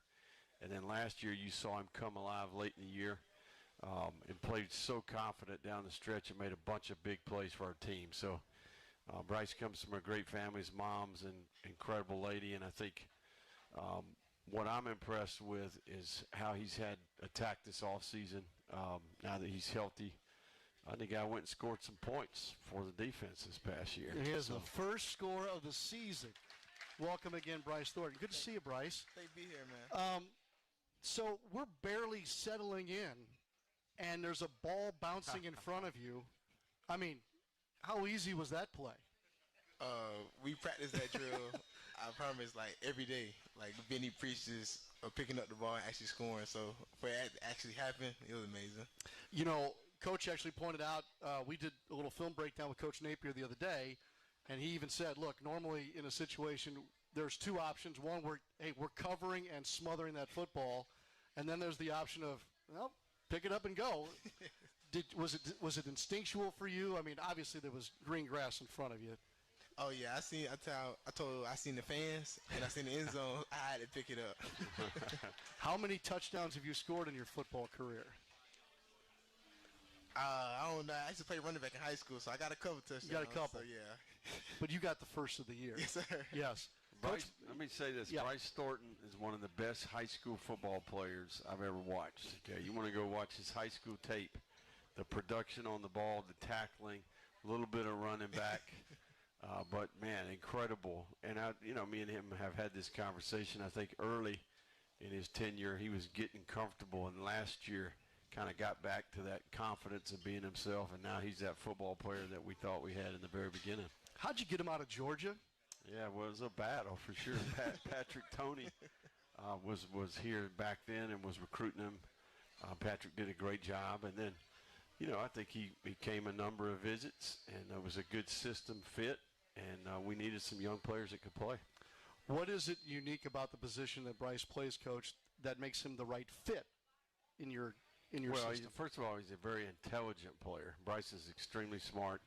And then last year you saw him come alive late in the year and played so confident down the stretch and made a bunch of big plays for our team. So Bryce comes from a great family. His mom's an incredible lady. And I think what I'm impressed with is how he's had attack this offseason now that he's healthy. I think I went and scored some points for the defense this past year. He has the first score of the season. Welcome again, Bryce Thornton. Good to see you, Bryce. Hey, be here, man. So we're barely settling in, and there's a ball bouncing in front of you. I mean, how easy was that play? We practice that drill, I promise, like every day. Like Benny preaches of picking up the ball and actually scoring. So for it to actually happen, it was amazing. You know, Coach actually pointed out, we did a little film breakdown with Coach Napier the other day, and he even said, look, normally in a situation, there's two options. One, we're covering and smothering that football, and then there's the option of, well, pick it up and go. Was it instinctual for you? I mean, obviously there was green grass in front of you. Oh yeah, I seen the fans and I seen the end zone. I had to pick it up. How many touchdowns have you scored in your football career? I don't know. I used to play running back in high school, so I got a couple touchdowns. You got a couple, so yeah. But you got the first of the year. Yes, sir. Yes. Bryce, let me say this. Yeah. Bryce Thornton is one of the best high school football players I've ever watched. Okay, you want to go watch his high school tape. The production on the ball, the tackling, a little bit of running back. But, man, incredible. And, me and him have had this conversation. I think early in his tenure he was getting comfortable, and last year kind of got back to that confidence of being himself, and now he's that football player that we thought we had in the very beginning. How'd you get him out of Georgia? Yeah, well, it was a battle for sure. Patrick Toney was here back then and was recruiting him. Patrick did a great job, and then, I think he came a number of visits, and it was a good system fit, and we needed some young players that could play. What is it unique about the position that Bryce plays, Coach, that makes him the right fit in your system? First of all, he's a very intelligent player. Bryce is extremely smart.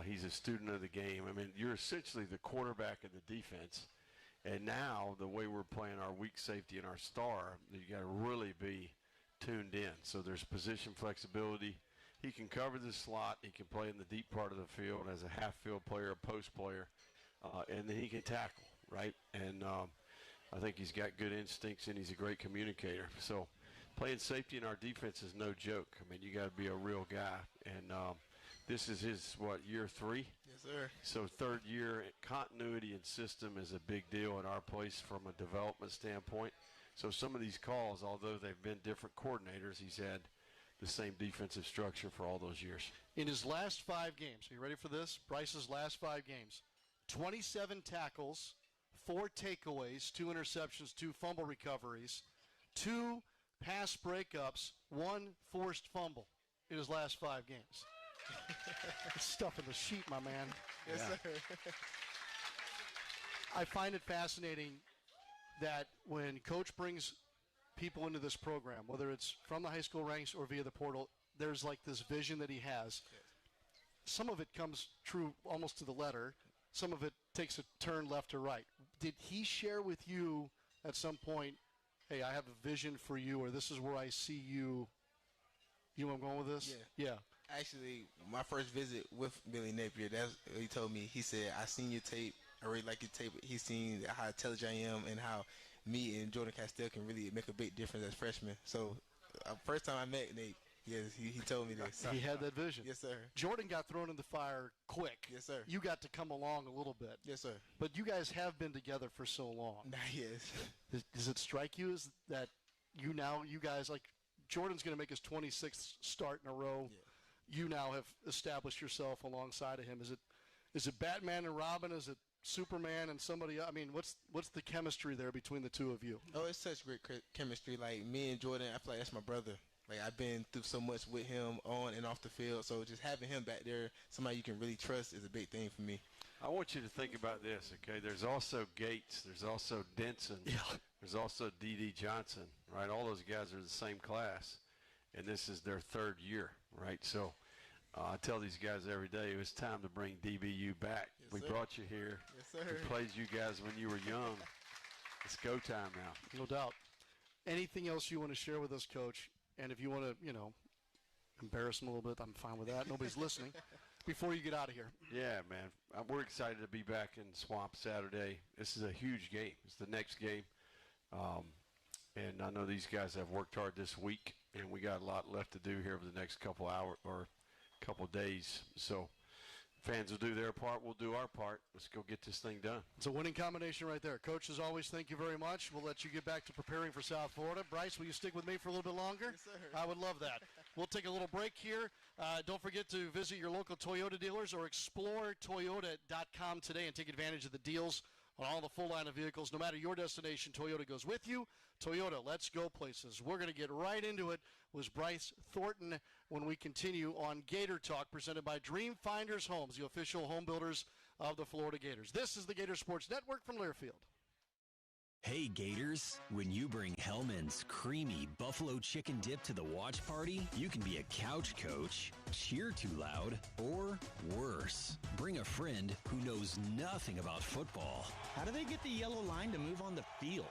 He's a student of the game. I mean, you're essentially the quarterback of the defense. And now the way we're playing our weak safety and our star, you got to really be tuned in. So there's position flexibility. He can cover the slot. He can play in the deep part of the field as a half-field player, a post player. And then he can tackle, right? And I think he's got good instincts, and he's a great communicator. So playing safety in our defense is no joke. I mean, you got to be a real guy. And this is his, year 3? Yes, sir. So third year, continuity and system is a big deal at our place from a development standpoint. So some of these calls, although they've been different coordinators, he's had the same defensive structure for all those years. In his last 5 games, are you ready for this? Bryce's last 5 games, 27 tackles, 4 takeaways, 2 interceptions, 2 fumble recoveries, 2 pass breakups, 1 forced fumble in his last 5 games. It's stuff in the sheet, my man. Yes, sir. I find it fascinating that when Coach brings people into this program, whether it's from the high school ranks or via the portal, there's like this vision that he has. Some of it comes true almost to the letter. Some of it takes a turn left or right. Did he share with you at some point, hey, I have a vision for you, or this is where I see you? You know where I'm going with this? Yeah. Actually, my first visit with Billy Napier, that's what he told me. He said, I seen your tape. I really like your tape. He's seen how intelligent I am and how me and Jordan Castell can really make a big difference as freshmen. So, first time I met Nate, yes, he told me this. He had that vision. Yes, sir. Jordan got thrown in the fire quick. Yes, sir. You got to come along a little bit. Yes, sir. But you guys have been together for so long. Yes. Does it strike you as that you guys, like, Jordan's going to make his 26th start in a row. Yeah. You now have established yourself alongside of him. Is it Batman and Robin? Is it Superman and somebody else? I mean, what's the chemistry there between the two of you? Oh, it's such great chemistry. Like, me and Jordan, I feel like that's my brother. Like, I've been through so much with him on and off the field, so just having him back there, somebody you can really trust, is a big thing for me. I want you to think about this, okay? There's also Gates. There's also Denson. Yeah. There's also D.D. Johnson, right? All those guys are the same class, and this is their third year, right? So I tell these guys every day, it was time to bring DBU back. Yes, we sir. brought you here. Yes, sir. We played you guys when you were young. It's go time now. No doubt. Anything else you want to share with us, Coach? And if you want to, embarrass him a little bit, I'm fine with that. Nobody's listening. Before you get out of here. Yeah, man. We're excited to be back in Swamp Saturday. This is a huge game. It's the next game. And I know these guys have worked hard this week, and we got a lot left to do here over the next couple hours or couple days. So fans will do their part. We'll do our part. Let's go get this thing done. It's a winning combination right there. Coach, as always, thank you very much. We'll let you get back to preparing for South Florida. Bryce, will you stick with me for a little bit longer? Yes, sir. I would love that. We'll take a little break here. Don't forget to visit your local Toyota dealers or exploretoyota.com today and take advantage of the deals on all the full line of vehicles. No matter your destination, Toyota goes with you. Toyota, let's go places. We're going to get right into it with Bryce Thornton when we continue on Gator Talk, presented by Dream Finders Homes, the official home builders of the Florida Gators. This is the Gator Sports Network from Learfield. Hey Gators, when you bring Hellman's creamy buffalo chicken dip to the watch party, you can be a couch coach, cheer too loud, or worse, bring a friend who knows nothing about football. How do they get the yellow line to move on the field?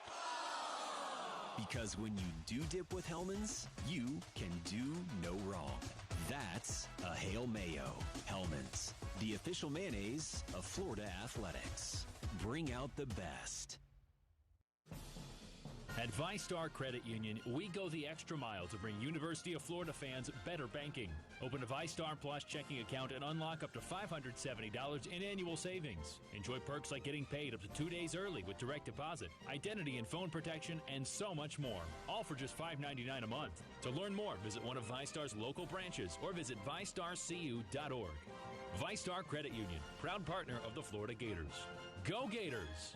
Because when you do dip with Hellman's, you can do no wrong. That's a Hail Mayo. Hellman's, the official mayonnaise of Florida athletics. Bring out the best. At ViStar Credit Union, we go the extra mile to bring University of Florida fans better banking. Open a ViStar Plus checking account and unlock up to $570 in annual savings. Enjoy perks like getting paid up to 2 days early with direct deposit, identity and phone protection, and so much more. All for just $5.99 a month. To learn more, visit one of ViStar's local branches or visit ViStarCU.org. ViStar Credit Union, proud partner of the Florida Gators. Go Gators!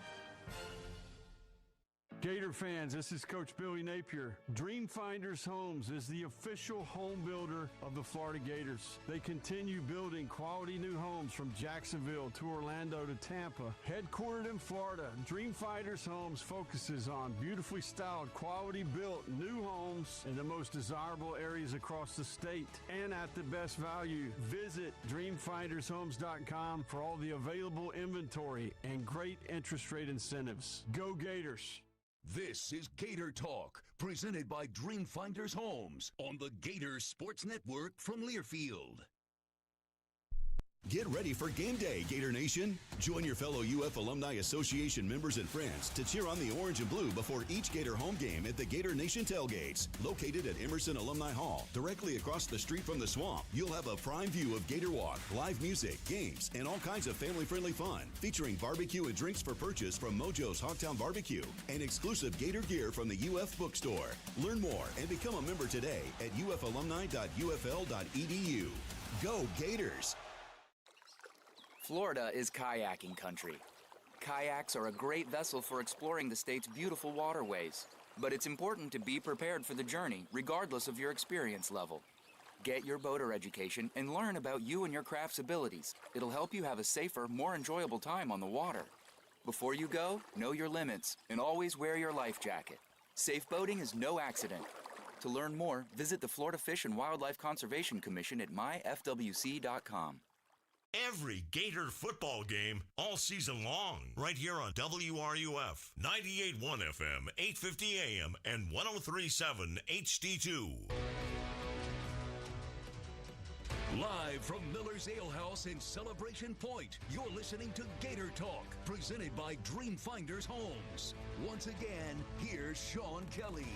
Gator fans, this is Coach Billy Napier. Dream Finders Homes is the official home builder of the Florida Gators. They continue building quality new homes from Jacksonville to Orlando to Tampa. Headquartered in Florida, Dream Finders Homes focuses on beautifully styled, quality built new homes in the most desirable areas across the state and at the best value. Visit dreamfindershomes.com for all the available inventory and great interest rate incentives. Go Gators! This is Gator Talk, presented by Dream Finders Homes on the Gator Sports Network from Learfield. Get ready for game day, Gator Nation. Join your fellow UF Alumni Association members and friends to cheer on the orange and blue before each Gator home game at the Gator Nation tailgates. Located at Emerson Alumni Hall, directly across the street from the swamp, you'll have a prime view of Gator Walk, live music, games, and all kinds of family-friendly fun, featuring barbecue and drinks for purchase from Mojo's Hogtown Barbecue and exclusive Gator gear from the UF Bookstore. Learn more and become a member today at ufalumni.ufl.edu. Go Gators! Florida is kayaking country. Kayaks are a great vessel for exploring the state's beautiful waterways, but it's important to be prepared for the journey, regardless of your experience level. Get your boater education and learn about you and your craft's abilities. It'll help you have a safer, more enjoyable time on the water. Before you go, know your limits and always wear your life jacket. Safe boating is no accident. To learn more, visit the Florida Fish and Wildlife Conservation Commission at myfwc.com. Every Gator football game all season long, right here on WRUF 98.1 FM, 850 AM, and 103.7 HD2. Live from Miller's Ale House in Celebration Point, you're listening to Gator Talk, presented by Dreamfinders Homes. Once again, here's Sean Kelley.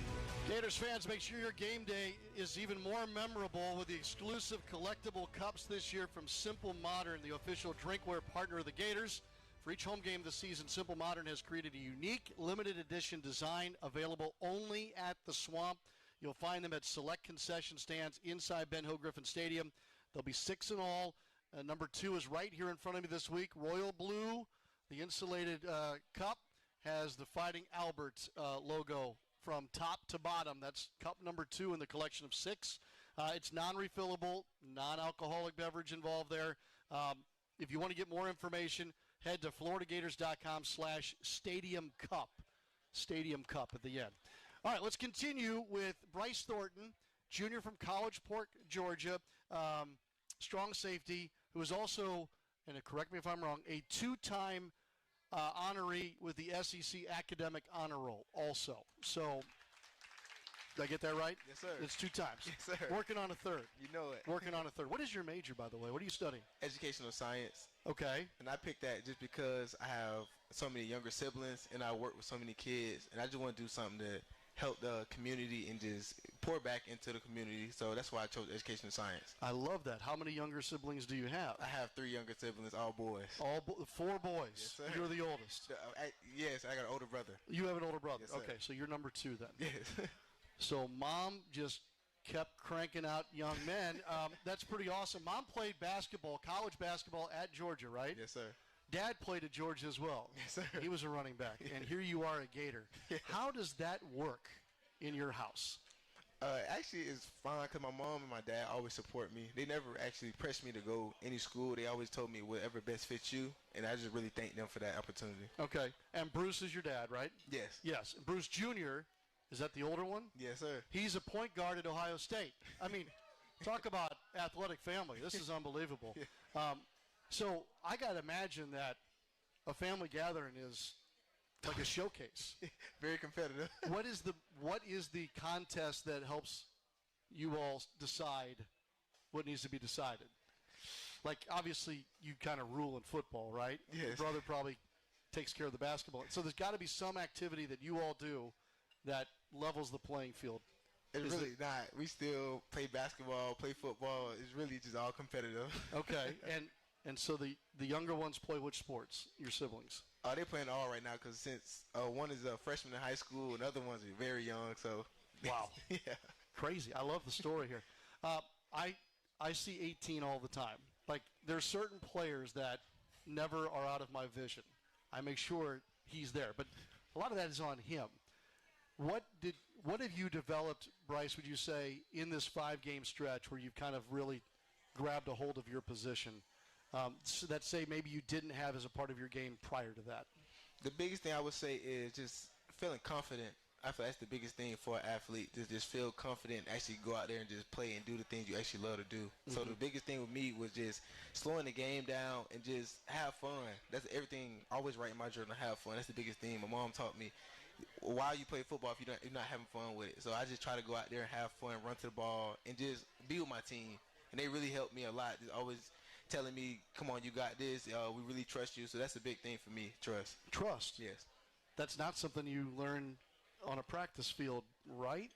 Gators fans, make sure your game day is even more memorable with the exclusive collectible cups this year from Simple Modern, the official drinkware partner of the Gators. For each home game this season, Simple Modern has created a unique, limited edition design available only at the Swamp. You'll find them at select concession stands inside Ben Hill Griffin Stadium. There'll be 6 in all. Number 2 is right here in front of me this week. Royal Blue, the insulated cup, has the Fighting Albert logo from top to bottom. That's cup number 2 in the collection of 6. It's non-refillable, non-alcoholic beverage involved there. If you want to get more information, head to floridagators.com/Stadium Cup. Stadium Cup at the end. All right, let's continue with Bryce Thornton, junior from College Park, Georgia, strong safety, who is also, and correct me if I'm wrong, a 2-time honoree with the SEC Academic Honor Roll also. So, did I get that right? Yes, sir. It's 2 times. Yes, sir. Working on a 3rd. You know it. Working on a 3rd. What is your major, by the way? What are you studying? Educational science. Okay. And I picked that just because I have so many younger siblings and I work with so many kids, and I just want to do something to help the community and just pour back into the community. So that's why I chose educational science. I love that. How many younger siblings do you have? I have 3 younger siblings, all boys. 4 boys. Yes, sir. You're the oldest. Yes, I got an older brother. You have an older brother. Yes, sir. Okay, so you're number 2 then. Yes. So Mom just kept cranking out young men. That's pretty awesome. Mom played basketball, college basketball at Georgia, right? Yes, sir. Dad played at Georgia as well. Yes, sir. He was a running back, and here you are a Gator. How does that work in your house? Actually, it's fine because my mom and my dad always support me. They never actually pressed me to go any school. They always told me whatever best fits you, and I just really thank them for that opportunity. Okay, and Bruce is your dad, right? Yes. Yes. Bruce Jr., is that the older one? Yes, sir. He's a point guard at Ohio State. I mean, talk about athletic family. This is unbelievable. So I got to imagine that a family gathering is like a showcase. Very competitive. What is the contest that helps you all decide what needs to be decided? Like, obviously, you kind of rule in football, right? Yes. Your brother probably takes care of the basketball. So there's got to be some activity that you all do that levels the playing field. It's really not. We still play basketball, play football. It's really just all competitive. Okay. And so the younger ones play which sports, your siblings? They're playing all right now because since one is a freshman in high school and the other one's very young. So, wow. Yeah. Crazy. I love the story here. I see 18 all the time. Like, there's certain players that never are out of my vision. I make sure he's there. But a lot of that is on him. What have you developed, Bryce, would you say, in this 5-game stretch where you've kind of really grabbed a hold of your position so that, say, maybe you didn't have as a part of your game prior to that? The biggest thing I would say is just feeling confident. I feel that's the biggest thing for an athlete, to just feel confident and actually go out there and just play and do the things you actually love to do. Mm-hmm. So the biggest thing with me was just slowing the game down and just have fun. That's everything. I always write in my journal, have fun. That's the biggest thing. My mom taught me, why you play football if you're not having fun with it? So I just try to go out there and have fun, run to the ball, and just be with my team. And they really helped me a lot. Just always telling me, come on, you got this. We really trust you. So that's a big thing for me, trust. Trust? Yes. That's not something you learn on a practice field, right?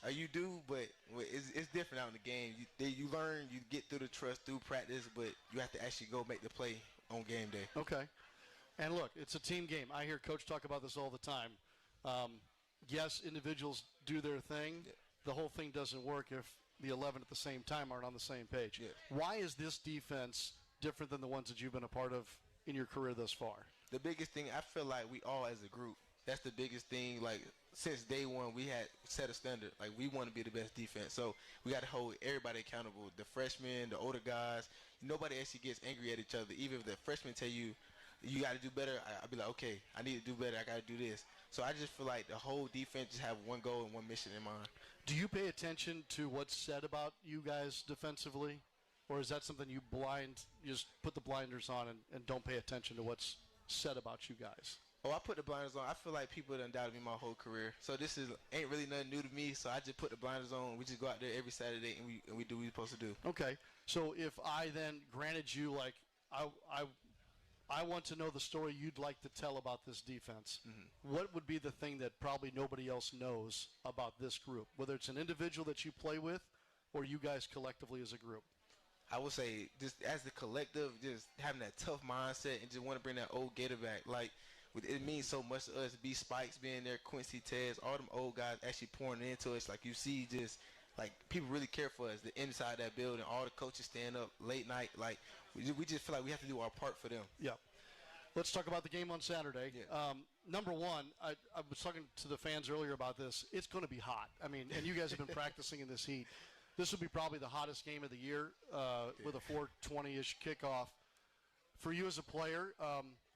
You do, but it's different out in the game. You learn, you get through the trust through practice, but you have to actually go make the play on game day. Okay. And look, it's a team game. I hear Coach talk about this all the time. Yes, individuals do their thing. Yeah. The whole thing doesn't work if the 11 at the same time aren't on the same page. Yeah. Why is this defense different than the ones that you've been a part of in your career thus far? The biggest thing, I feel like we all as a group, that's the biggest thing. Like, since day one, we had set a standard. Like, we want to be the best defense. So we got to hold everybody accountable. The freshmen, the older guys. Nobody actually gets angry at each other. Even if the freshmen tell you, you got to do better, I'll be like, okay, I need to do better. I got to do this. So I just feel like the whole defense just have one goal and one mission in mind. Do you pay attention to what's said about you guys defensively? Or is that something you just put the blinders on and don't pay attention to what's said about you guys? Oh, I put the blinders on. I feel like people done doubted me my whole career. So this ain't really nothing new to me. So I just put the blinders on. We just go out there every Saturday and we do what we're supposed to do. Okay. So if I then granted you, like, I want to know the story you'd like to tell about this defense, what would be the thing that probably nobody else knows about this group, whether it's an individual that you play with or you guys collectively as a group? I would say just as the collective, just having that tough mindset and just want to bring that old Gator back. Like, it means so much to us. B Spikes being there, Quincy Tez, all them old guys actually pouring into us. Like, you see just, like, people really care for us. The inside that building, all the coaches stand up late night. Like, we just feel like we have to do our part for them. Yeah. Let's talk about the game on Saturday. Yeah. Number one, I was talking to the fans earlier about this. It's going to be hot. I mean, and you guys have been practicing in this heat. This will be probably the hottest game of the year with a 4:20-ish kickoff. For you as a player,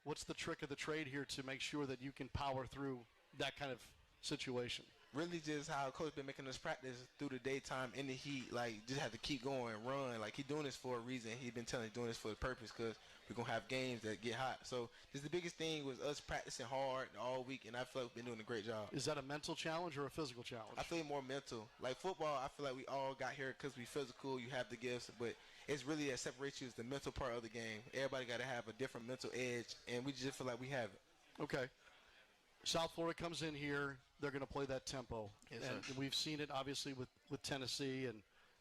what's the trick of the trade here to make sure that you can power through that kind of situation? Really just how Coach been making us practice through the daytime in the heat. Like, just have to keep going, run. Like, he doing this for a reason. He been telling us doing this for a purpose because we're going to have games that get hot. So just the biggest thing was us practicing hard all week, and I feel like we've been doing a great job. Is that a mental challenge or a physical challenge? I feel more mental. Like, football, I feel like we all got here because we physical. You have the gifts, but it's really that separates you is the mental part of the game. Everybody got to have a different mental edge, and we just feel like we have it. Okay. South Florida comes in here. They're going to play that tempo. Yes, and sir. we've seen it, obviously, with Tennessee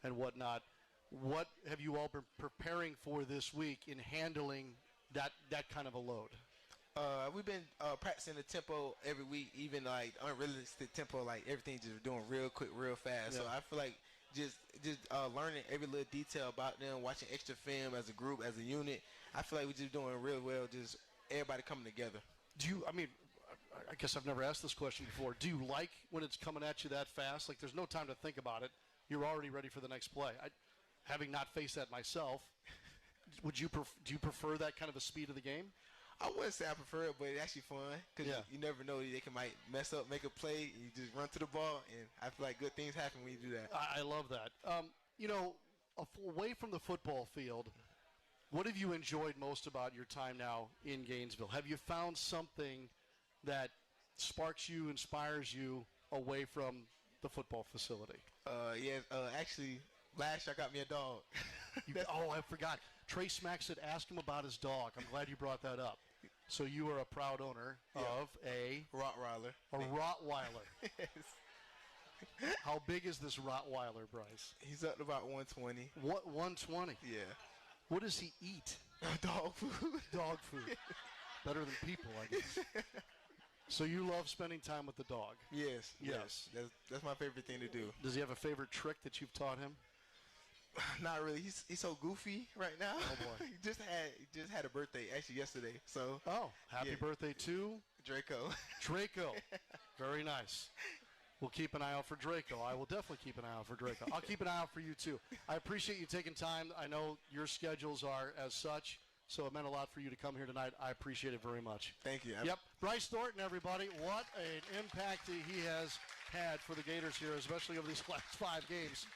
and whatnot. What have you all been preparing for this week in handling that kind of a load? We've been practicing the tempo every week, even, like, unrealistic tempo, like, everything just doing real quick, real fast. Yeah. So I feel like just learning every little detail about them, watching extra film as a group, as a unit. I feel like we're just doing real well, just everybody coming together. I guess I've never asked this question before. Do you like when it's coming at you that fast? Like, there's no time to think about it. You're already ready for the next play. Having not faced that myself, do you prefer that kind of a speed of the game? I wouldn't say I prefer it, but it's actually fun because you never know. They might mess up, make a play, and you just run to the ball, and I feel like good things happen when you do that. I love that. Away from the football field, what have you enjoyed most about your time now in Gainesville? Have you found something that sparks you, inspires you away from the football facility? Actually, last year I got me a dog. I forgot. Trace Mack said ask him about his dog. I'm glad you brought that up. So you are a proud owner of a Rottweiler. A Rottweiler. Yes. How big is this Rottweiler, Bryce? He's up to about 120. What, 120? Yeah. What does he eat? Dog food. Dog food. Better than people, I guess. So you love spending time with the dog? Yes. That's my favorite thing to do. Does he have a favorite trick that you've taught him? Not really. He's so goofy right now. Oh boy. He just had a birthday actually yesterday. So happy birthday to Draco. Draco. Very nice. We'll keep an eye out for Draco. I will definitely keep an eye out for Draco. I'll keep an eye out for you too. I appreciate you taking time. I know your schedules are as such, so it meant a lot for you to come here tonight. I appreciate it very much. Thank you. Yep. Bryce Thornton, everybody. What an impact he has had for the Gators here, especially over these last 5 games.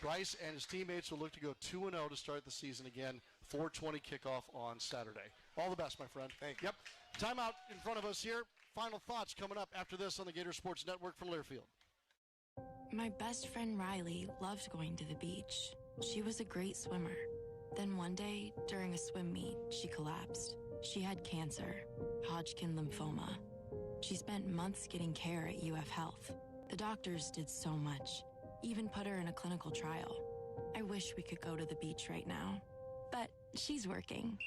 Bryce and his teammates will look to go 2-0 to start the season again. 4:20 kickoff on Saturday. All the best, my friend. Thank you. Yep. Timeout in front of us here. Final thoughts coming up after this on the Gator Sports Network from Learfield. My best friend Riley loved going to the beach. She was a great swimmer. Then one day, during a swim meet, she collapsed. She had cancer, Hodgkin lymphoma. She spent months getting care at UF Health. The doctors did so much, even put her in a clinical trial. I wish we could go to the beach right now, but she's working.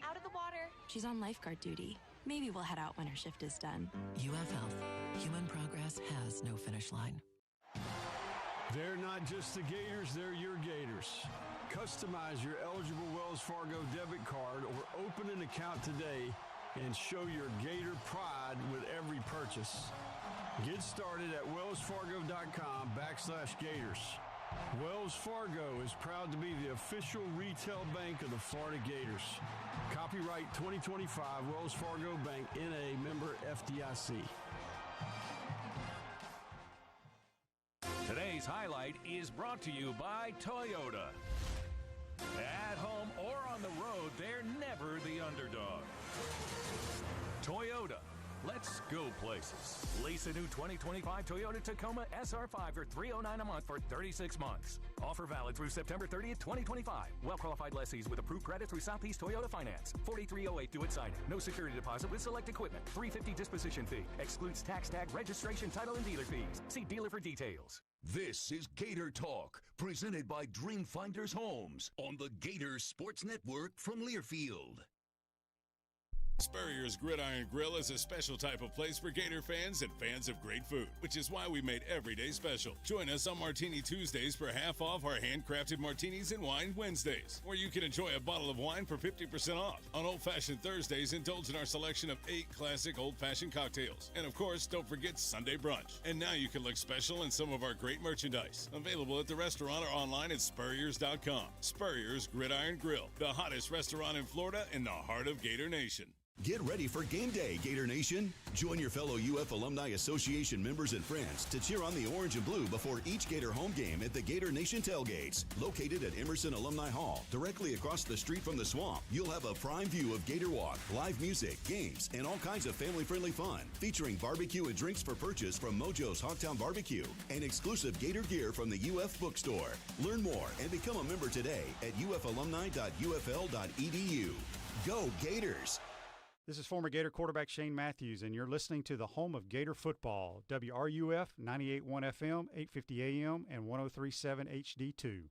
Out of the water. She's on lifeguard duty. Maybe we'll head out when her shift is done. UF Health. Human progress has no finish line. They're not just the Gators, they're your Gators. Customize your eligible Wells Fargo debit card or open an account today and show your Gator pride with every purchase. Get started at wellsfargo.com/Gators. Wells Fargo is proud to be the official retail bank of the Florida Gators. Copyright 2025 Wells Fargo Bank, N.A., member FDIC. Today's highlight is brought to you by Toyota. At home or on the road, they're never the underdog. Toyota. Let's go places. Lease a new 2025 Toyota Tacoma SR5 for $309 a month for 36 months. Offer valid through September 30th, 2025. Well-qualified lessees with approved credit through Southeast Toyota Finance. 4308 due at signing. No security deposit with select equipment. $350 disposition fee. Excludes tax tag, registration, title, and dealer fees. See dealer for details. This is Gator Talk, presented by Dreamfinders Homes on the Gator Sports Network from Learfield. Spurrier's Gridiron Grill is a special type of place for Gator fans and fans of great food, which is why we made every day special. Join us on Martini Tuesdays for half off our handcrafted martinis and wine Wednesdays, where you can enjoy a bottle of wine for 50% off. On Old Fashioned Thursdays, indulge in our selection of 8 classic old-fashioned cocktails. And of course, don't forget Sunday brunch. And now you can look special in some of our great merchandise, available at the restaurant or online at Spurriers.com. Spurrier's Gridiron Grill, the hottest restaurant in Florida in the heart of Gator Nation. Get ready for game day, Gator Nation. Join your fellow UF Alumni Association members and friends to cheer on the orange and blue before each Gator home game at the Gator Nation tailgates. Located at Emerson Alumni Hall, directly across the street from the swamp, you'll have a prime view of Gator Walk, live music, games, and all kinds of family-friendly fun, featuring barbecue and drinks for purchase from Mojo's Hogtown Barbecue and exclusive Gator gear from the UF Bookstore. Learn more and become a member today at ufalumni.ufl.edu. Go Gators! This is former Gator quarterback Shane Matthews, and you're listening to the home of Gator football, WRUF 98.1 FM, 850 AM, and 103.7 HD2.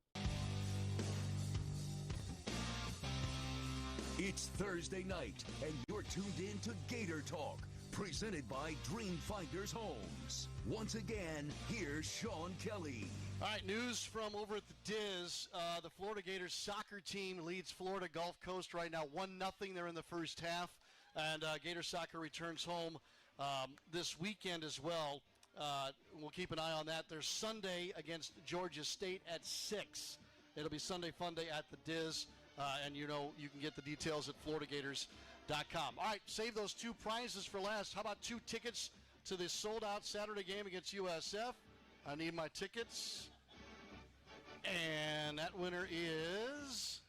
It's Thursday night, and you're tuned in to Gator Talk, presented by Dreamfinders Homes. Once again, here's Sean Kelley. All right, news from over at the Diz. The Florida Gators soccer team leads Florida Gulf Coast right now 1-0. They're in the first half. And Gator Soccer returns home this weekend as well. We'll keep an eye on that. There's Sunday against Georgia State at 6. It'll be Sunday Fun Day at the Diz. And you know you can get the details at FloridaGators.com. All right, save those 2 prizes for last. How about 2 tickets to this sold-out Saturday game against USF? I need my tickets. And that winner is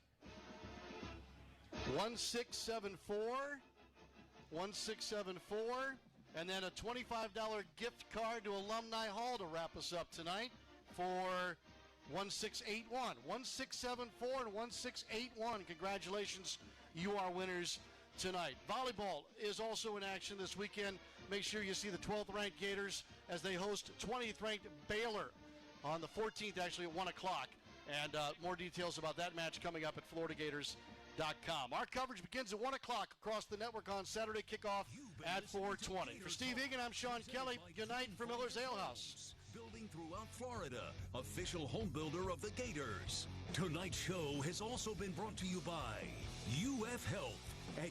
1674. 1674, and then a $25 gift card to Alumni Hall to wrap us up tonight for 1681. 1674 and 1681. Congratulations, you are winners tonight. Volleyball is also in action this weekend. Make sure you see the 12th ranked Gators as they host 20th ranked Baylor on the 14th, actually at 1 o'clock. And more details about that match coming up at FloridaGators.com. Our coverage begins at 1 o'clock across the network on Saturday, kickoff at 4:20. For Steve Egan, I'm Sean Kelley. Good night from Miller's Ale House. Building throughout Florida, official home builder of the Gators. Tonight's show has also been brought to you by UF Health at